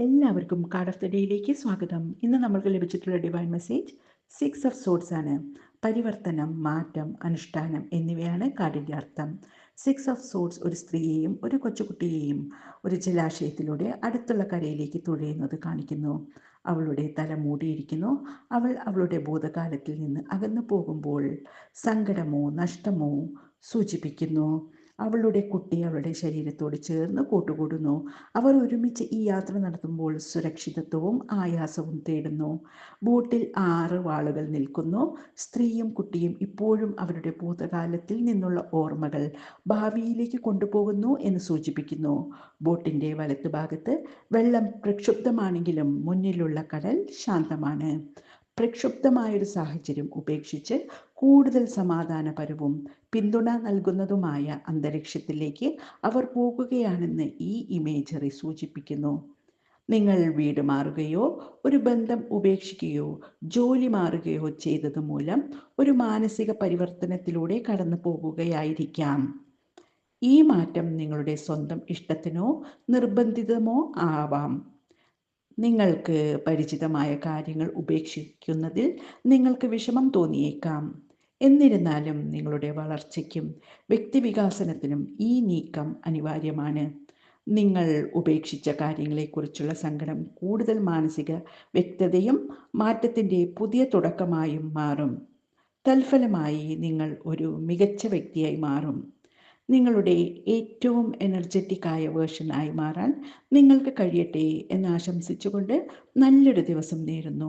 എല്ലാവർക്കും card of the ഡേയിലേക്ക് സ്വാഗതം. ഇന്ന് നമ്മൾക്ക് ലഭിച്ചിട്ടുള്ള ഡിവൈൻ മെസ്സേജ് 6 ഓഫ് സോഡ്സ് ആണ്. പരിവർത്തനം, മാറ്റം, അനുഷ്ഠാനം എന്നിവയാണ് കാർഡിൻ്റെ അർത്ഥം. 6 ഓഫ് സോഡ്സ് ഒരു സ്ത്രീയെയും ഒരു കൊച്ചുകുട്ടിയെയും ഒരു ജലാശയത്തിലൂടെ അടുത്തുള്ള കരയിലേക്ക് തുഴയുന്നത് കാണിക്കുന്നു. അവളുടെ തല മൂടിയിരിക്കുന്നു. അവൾ അവളുടെ ഭൂതകാലത്തിൽ നിന്ന് അകന്നു പോകുമ്പോൾ സങ്കടമോ നഷ്ടമോ സൂചിപ്പിക്കുന്നു. അവളുടെ കുട്ടി അവളുടെ ശരീരത്തോട് ചേർന്ന് കൂട്ടുകൂടുന്നു. അവർ ഒരുമിച്ച് ഈ യാത്ര നടത്തുമ്പോൾ സുരക്ഷിതത്വവും ആയാസവും തേടുന്നു. ബോട്ടിൽ 6 വാളുകൾ നിൽക്കുന്നു. സ്ത്രീയും കുട്ടിയും ഇപ്പോഴും അവരുടെ ഭൂതകാലത്തിൽ നിന്നുള്ള ഓർമ്മകൾ ഭാവിയിലേക്ക് കൊണ്ടുപോകുന്നു എന്ന് സൂചിപ്പിക്കുന്നു. ബോട്ടിൻ്റെ വലത്തുഭാഗത്ത് വെള്ളം പ്രക്ഷുബ്ധമാണെങ്കിലും മുന്നിലുള്ള കടൽ ശാന്തമാണ്. പ്രക്ഷുബ്ധമായൊരു സാഹചര്യം ഉപേക്ഷിച്ച് കൂടുതൽ സമാധാനപരവും പിന്തുണ നൽകുന്നതുമായ അന്തരീക്ഷത്തിലേക്ക് അവർ പോകുകയാണെന്ന് ഈ ഇമേജറി സൂചിപ്പിക്കുന്നു. നിങ്ങൾ വീട് മാറുകയോ ഒരു ബന്ധം ഉപേക്ഷിക്കുകയോ ജോലി മാറുകയോ ചെയ്തത് മൂലം ഒരു മാനസിക പരിവർത്തനത്തിലൂടെ കടന്നു പോകുകയായിരിക്കാം. ഈ മാറ്റം നിങ്ങളുടെ സ്വന്തം ഇഷ്ടത്തിനോ നിർബന്ധിതമോ ആവാം. നിങ്ങൾക്ക് പരിചിതമായ കാര്യങ്ങൾ ഉപേക്ഷിക്കുന്നതിൽ നിങ്ങൾക്ക് വിഷമം തോന്നിയേക്കാം. എന്നിരുന്നാലും നിങ്ങളുടെ വളർച്ചയ്ക്കും വ്യക്തിവികാസനത്തിനും ഈ നീക്കം അനിവാര്യമാണ്. നിങ്ങൾ ഉപേക്ഷിച്ച കാര്യങ്ങളെക്കുറിച്ചുള്ള സങ്കടം കൂടുതൽ മാനസിക വ്യക്തതയും മാറ്റത്തിൻ്റെ പുതിയ തുടക്കമായും മാറും. തൽഫലമായി നിങ്ങൾ ഒരു മികച്ച വ്യക്തിയായി മാറും. നിങ്ങളുടെ ഏറ്റവും എനർജറ്റിക്കായ വേർഷനായി മാറാൻ നിങ്ങൾക്ക് കഴിയട്ടെ എന്ന് ആശംസിച്ചുകൊണ്ട് നല്ലൊരു ദിവസം നേരുന്നു.